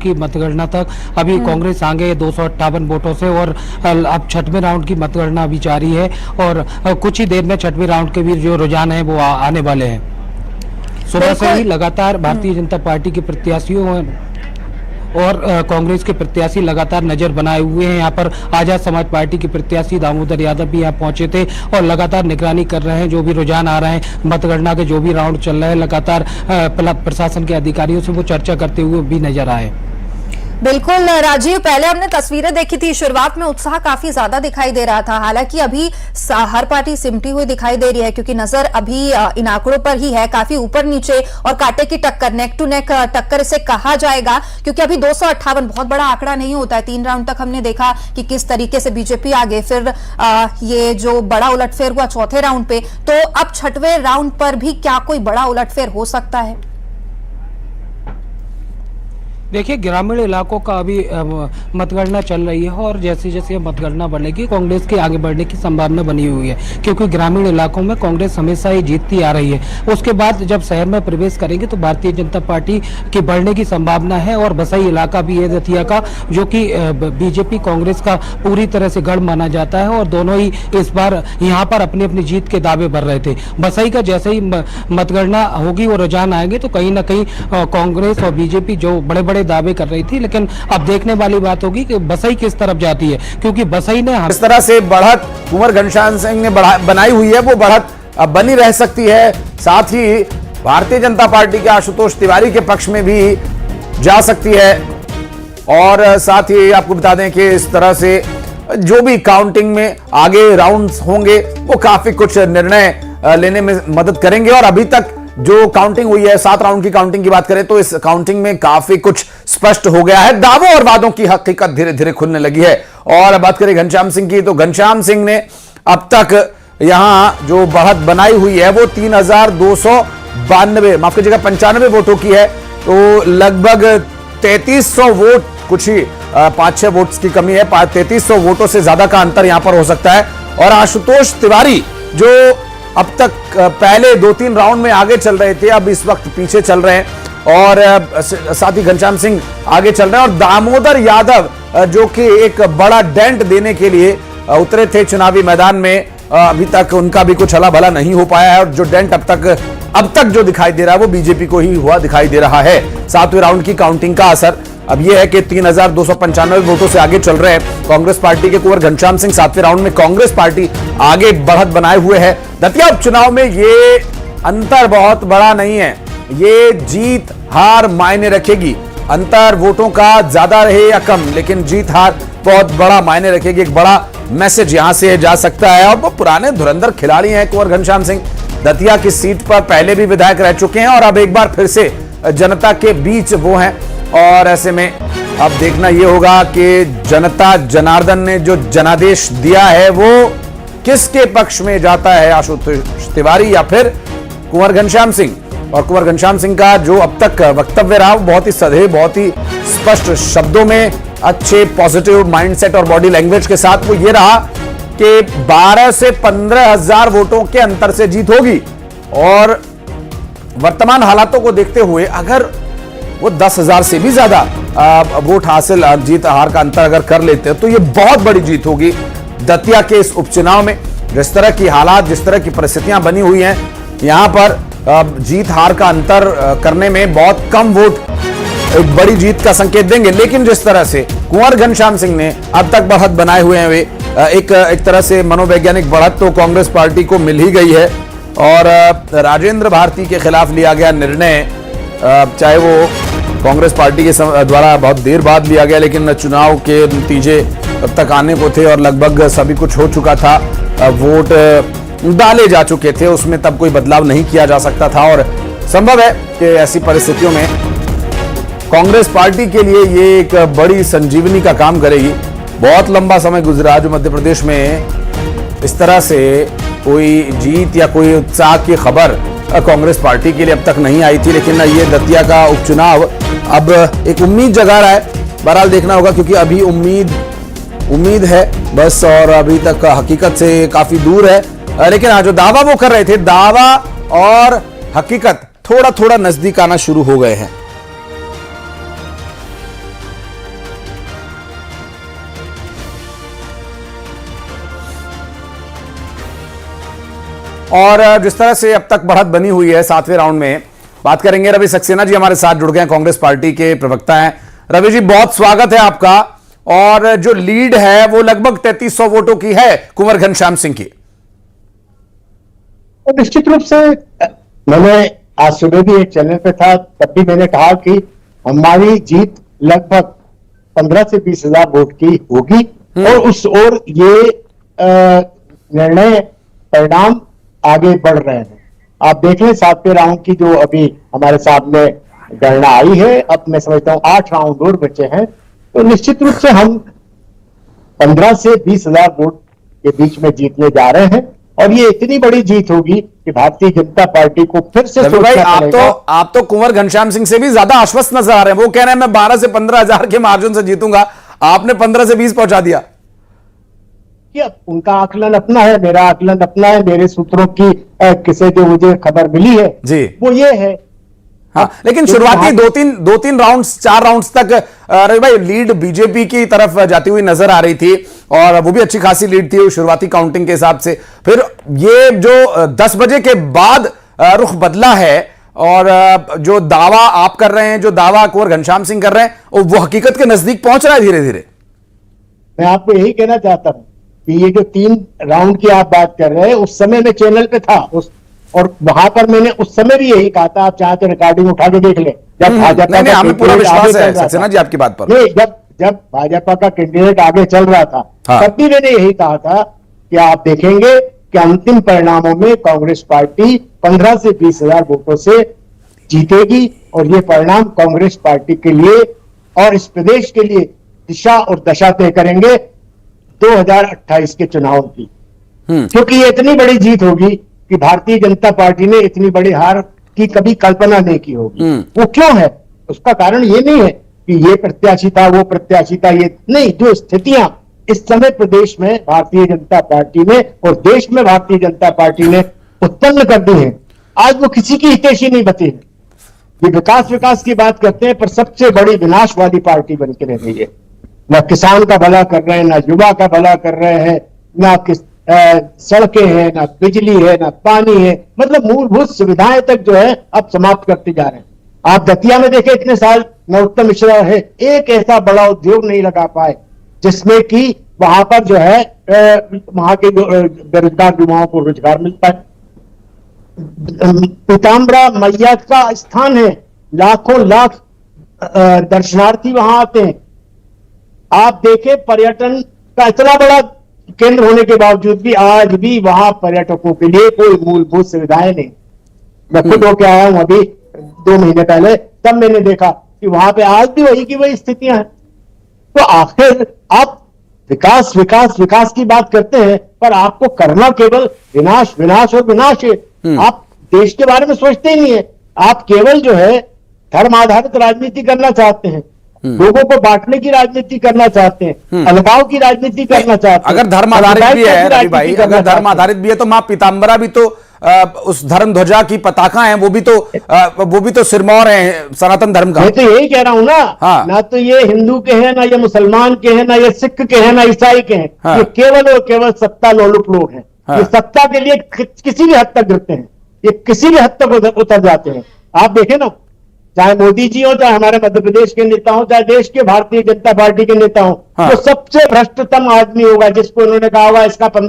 की मतगणना तक अभी कांग्रेस आगे 258 वोटों से, और अब छठवें राउंड की मतगणना अभी जारी है और कुछ ही देर में छठवें राउंड के भी जो रुझान है वो आने वाले हैं। सुबह से ही लगातार भारतीय जनता पार्टी के प्रत्याशियों और कांग्रेस के प्रत्याशी लगातार नजर बनाए हुए हैं। यहाँ पर आजाद समाज पार्टी के प्रत्याशी दामोदर यादव भी यहाँ पहुंचे थे और लगातार निगरानी कर रहे हैं, जो भी रुझान आ रहे हैं मतगणना के, जो भी राउंड चल रहे हैं, लगातार प्रशासन के अधिकारियों से वो चर्चा करते हुए भी नजर आए। बिल्कुल राजीव, पहले हमने तस्वीरें देखी थी, शुरुआत में उत्साह काफी ज्यादा दिखाई दे रहा था। हालांकि अभी हर पार्टी सिमटी हुई दिखाई दे रही है, क्योंकि नजर अभी इन आंकड़ों पर ही है, काफी ऊपर नीचे और कांटे की टक्कर, नेक टू नेक टक्कर इसे कहा जाएगा, क्योंकि अभी 258 बहुत बड़ा आंकड़ा नहीं होता है। 3 राउंड तक हमने देखा कि किस तरीके से बीजेपी आगे, फिर ये जो बड़ा उलटफेर हुआ चौथे राउंड पे, तो अब छठवें राउंड पर भी क्या कोई बड़ा उलटफेर हो सकता है? देखिए, ग्रामीण इलाकों का अभी मतगणना चल रही है और जैसे जैसे मतगणना बढ़ेगी कांग्रेस के आगे बढ़ने की संभावना बनी हुई है, क्योंकि ग्रामीण इलाकों में कांग्रेस हमेशा ही जीतती आ रही है। उसके बाद जब शहर में प्रवेश करेंगे तो भारतीय जनता पार्टी की बढ़ने की संभावना है। और बसई इलाका भी है दतिया का, जो कि बीजेपी कांग्रेस का पूरी तरह से गढ़ माना जाता है और दोनों ही इस बार यहाँ पर अपनी अपनी जीत के दावे भर रहे थे। बसई का जैसे ही मतगणना होगी और रुझान आएंगे तो कहीं ना कहीं कांग्रेस और बीजेपी जो बड़े बड़े दावे कर रही थी, लेकिन अब देखने वाली बात होगी कि बसई किस तरफ जाती है, क्योंकि बसई ने इस तरह से बढ़त कुंवर घनश्याम सिंह ने बनाई हुई है, वो बढ़त अब बनी रह सकती है। साथ ही भारतीय जनता पार्टी के आशुतोष तिवारी के पक्ष में भी जा सकती है। और साथ ही आपको बता दें कि इस तरह से जो भी काउंटिंग में आगे राउंड्स होंगे वो काफी कुछ निर्णय लेने में मदद करेंगे। और अभी तक जो काउंटिंग हुई है, 7 राउंड की काउंटिंग की बात करें तो इस काउंटिंग में काफी कुछ स्पष्ट हो गया है। दावों और वादों की हकीकत धीरे धीरे खुलने लगी है। और बात करें घनश्याम सिंह की, तो घनश्याम सिंह ने अब तक यहां जो बढ़त बनाई हुई है वो 3292, माफ कीजिएगा 95 वोटों की है। तो लगभग 3300 वोट, कुछ ही 5-6 वोट्स की कमी है, 3300 वोटों से ज्यादा का अंतर यहां पर हो सकता है। और आशुतोष तिवारी जो अब तक पहले 2-3 राउंड में आगे चल रहे थे, अब इस वक्त पीछे चल रहे हैं। और साथ ही घनश्याम सिंह आगे चल रहे हैं। और दामोदर यादव जो कि एक बड़ा डेंट देने के लिए उतरे थे चुनावी मैदान में, अभी तक उनका भी कुछ हला भला नहीं हो पाया है। और जो डेंट अब तक जो दिखाई दे रहा है वो बीजेपी को ही हुआ दिखाई दे रहा है। 7वें राउंड की काउंटिंग का असर अब यह है कि 3295 वोटों से आगे चल रहे हैं कांग्रेस पार्टी के कुंवर घनश्याम सिंह। 7वें राउंड में कांग्रेस पार्टी आगे बढ़त बनाए हुए है। दतिया उपचुनाव में ये अंतर बहुत बड़ा नहीं है, ये जीत हार मायने रखेगी। अंतर वोटों का ज्यादा रहे या कम, लेकिन जीत हार बहुत बड़ा मायने रखेगी। एक बड़ा मैसेज यहां से जा सकता है। और वो पुराने धुरंधर खिलाड़ी हैं कुंवर घनश्याम सिंह, दतिया की सीट पर पहले भी विधायक रह चुके हैं और अब एक बार फिर से जनता के बीच वो हैं। और ऐसे में अब देखना यह होगा कि जनता जनार्दन ने जो जनादेश दिया है वो किसके पक्ष में जाता है, आशुतोष तिवारी या फिर कुंवर घनश्याम सिंह। और कुंवर घनश्याम सिंह का जो अब तक वक्तव्य रहा वो बहुत ही सधे, बहुत ही स्पष्ट शब्दों में, अच्छे पॉजिटिव माइंडसेट और बॉडी लैंग्वेज के साथ वो ये रहा कि 12 से 15,000 वोटों के अंतर से जीत होगी। और वर्तमान हालातों को देखते हुए अगर वो 10,000 से भी ज्यादा वोट हासिल, जीत हार का अंतर अगर कर लेते हैं तो ये बहुत बड़ी जीत होगी दतिया के इस उपचुनाव में। जिस तरह की हालात, जिस तरह की परिस्थितियां बनी हुई हैं, यहां पर जीत हार का अंतर करने में बहुत कम वोट एक बड़ी जीत का संकेत देंगे। लेकिन जिस तरह से कुंवर घनश्याम सिंह ने अब तक बढ़त बनाए हुए हैं, वे एक तरह से मनोवैज्ञानिक बढ़त तो कांग्रेस पार्टी को मिल ही गई है। और राजेंद्र भारती के खिलाफ लिया गया निर्णय, चाहे वो कांग्रेस पार्टी के द्वारा बहुत देर बाद लिया गया, लेकिन चुनाव के नतीजे तब तक आने को थे और लगभग सभी कुछ हो चुका था, वोट डाले जा चुके थे, उसमें तब कोई बदलाव नहीं किया जा सकता था। और संभव है कि ऐसी परिस्थितियों में कांग्रेस पार्टी के लिए ये एक बड़ी संजीवनी का काम करेगी। बहुत लंबा समय गुजरा जो मध्य प्रदेश में इस तरह से कोई जीत या कोई उत्साह की खबर कांग्रेस पार्टी के लिए अब तक नहीं आई थी, लेकिन ये दतिया का उपचुनाव अब एक उम्मीद जगा रहा है। बहरहाल देखना होगा, क्योंकि अभी उम्मीद है बस, और अभी तक हकीकत से काफी दूर है। लेकिन आज जो दावा वो कर रहे थे, दावा और हकीकत थोड़ा थोड़ा नजदीक आना शुरू हो गए हैं। और जिस तरह से अब तक बढ़त बनी हुई है 7वें राउंड में, बात करेंगे। रवि सक्सेना जी हमारे साथ जुड़ गए हैं, कांग्रेस पार्टी के प्रवक्ता हैं। रवि जी, बहुत स्वागत है आपका। और जो लीड है वो लगभग 3300 वोटों की है कुंवर घनश्याम सिंह की। तो निश्चित रूप से मैंने आज सुबह भी एक चैनल पे था, तब भी मैंने कहा कि हमारी जीत लगभग 15 से 20 हजार वोट की होगी। और ये निर्णय परिणाम आगे बढ़ रहे हैं। आप देख लें 7वें राउंड की जो अभी हमारे सामने गणना आई है, अब मैं समझता हूं 8 राउंड और बचे हैं। तो निश्चित रूप से हम 15 से 20 हजार वोट के बीच में जीतने जा रहे हैं। और ये इतनी बड़ी जीत होगी कि भारतीय जनता पार्टी को फिर से रवि भाई, सोचना आप तो कुंवर घनश्याम सिंह से भी ज्यादा आश्वस्त नजर आ रहे हैं। वो कह रहे हैं मैं 12 से 15 हजार के मार्जिन से जीतूंगा, आपने 15 से 20 पहुंचा दिया। कि उनका आकलन अपना है, मेरा आकलन अपना है। मेरे सूत्रों की किसे जो मुझे खबर मिली है जी, वो ये है। हाँ, लेकिन शुरुआती दो तीन राउंड्स, 4 राउंड्स तक रवि भाई लीड बीजेपी की तरफ जाती हुई नजर आ रही थी, और वो भी अच्छी खासी लीड थी शुरुआती काउंटिंग के हिसाब से। फिर ये जो 10 बजे के बाद रुख बदला है, और जो दावा आप कर रहे हैं, जो दावा कुंवर घनश्याम सिंह कर रहे हैं, वो हकीकत के नजदीक पहुंच रहा है धीरे धीरे। मैं आपको यही कहना चाहता हूं कि ये जो 3 राउंड की आप बात कर रहे हैं, उस समय मैं चैनल पे था और वहां पर मैंने उस समय भी यही कहा था। आप चाहे तो रिकॉर्डिंग उठा के देख ले। जब भाजपा नहीं, हमें पूरा विश्वास है सक्सेना जी आपकी बात पर। नहीं, जब भाजपा का कैंडिडेट आगे चल रहा था, हाँ। तब भी मैंने यही कहा था कि आप देखेंगे कि अंतिम परिणामों में कांग्रेस पार्टी 15 से 20 हजार वोटों से जीतेगी। और ये परिणाम कांग्रेस पार्टी के लिए और इस प्रदेश के लिए दिशा और दशा तय करेंगे 2028 के चुनाव की। क्योंकि ये इतनी बड़ी जीत होगी कि भारतीय जनता पार्टी ने इतनी बड़ी हार की कभी कल्पना नहीं की होगी। वो क्यों है? उसका कारण ये नहीं है कि ये प्रत्याशी था, वो प्रत्याशी था, ये नहीं। जो स्थितियां इस समय प्रदेश में भारतीय जनता पार्टी ने और देश में भारतीय जनता पार्टी ने उत्पन्न कर दी है, आज वो किसी की हितैषी नहीं बची है। ये विकास की बात करते हैं, पर सबसे बड़ी विनाशवादी पार्टी बन के रह गई है। न किसान का भला कर रहे हैं, ना युवा का भला कर रहे हैं, ना सड़कें हैं, ना बिजली है, ना पानी है। मतलब मूलभूत सुविधाएं तक जो है अब समाप्त करते जा रहे हैं। आप दतिया में देखें, इतने साल नरोत्तम मिश्रा है, एक ऐसा बड़ा उद्योग नहीं लगा पाए जिसमें कि वहां पर जो है वहां के बेरोजगार युवाओं को रोजगार मिलता है। पीताम्बरा मैया का स्थान है, लाखों लाख दर्शनार्थी वहां आते हैं। आप देखें, पर्यटन का इतना बड़ा केंद्र होने के बावजूद भी आज भी वहां पर्यटकों के लिए कोई मूलभूत सुविधाएं नहीं। मैं खुद होके आया हूं अभी 2 महीने पहले, तब मैंने देखा कि वहां पे आज भी वही की वही स्थितियां हैं। तो आखिर आप विकास की बात करते हैं, पर आपको करना केवल विनाश विनाश और विनाश है। आप देश के बारे में सोचते ही नहीं है। आप केवल जो है धर्म आधारित राजनीति करना चाहते हैं, लोगों को बांटने की राजनीति करना चाहते हैं, अलगाव की राजनीति करना चाहते हैं। अगर धर्म आधारित भी है रवि भाई, अगर धर्म आधारित भी है तो मां पीताम्बरा भी तो उस धर्म ध्वजा की पताका है, वो भी तो सिरमौर है सनातन धर्म का। मैं तो यही कह रहा हूं ना। हाँ। ना तो ये हिंदू के हैं, ना ये मुसलमान के हैं, ना ये सिख के हैं, ना ईसाई के हैं। हाँ। ये केवल और केवल सत्ता लोलुप लोग हैं। हाँ। ये सत्ता के लिए किसी भी हद तक गिरते हैं, ये किसी भी हद तक उतर जाते हैं। आप देखें ना, चाहे मोदी जी हो, चाहे हमारे मध्य प्रदेश के नेता हो, चाहे देश के भारतीय जनता पार्टी के नेता हो, हाँ। तो सबसे भ्रष्टतम आदमी होगा जिसको उन्होंने कहा होगा इसका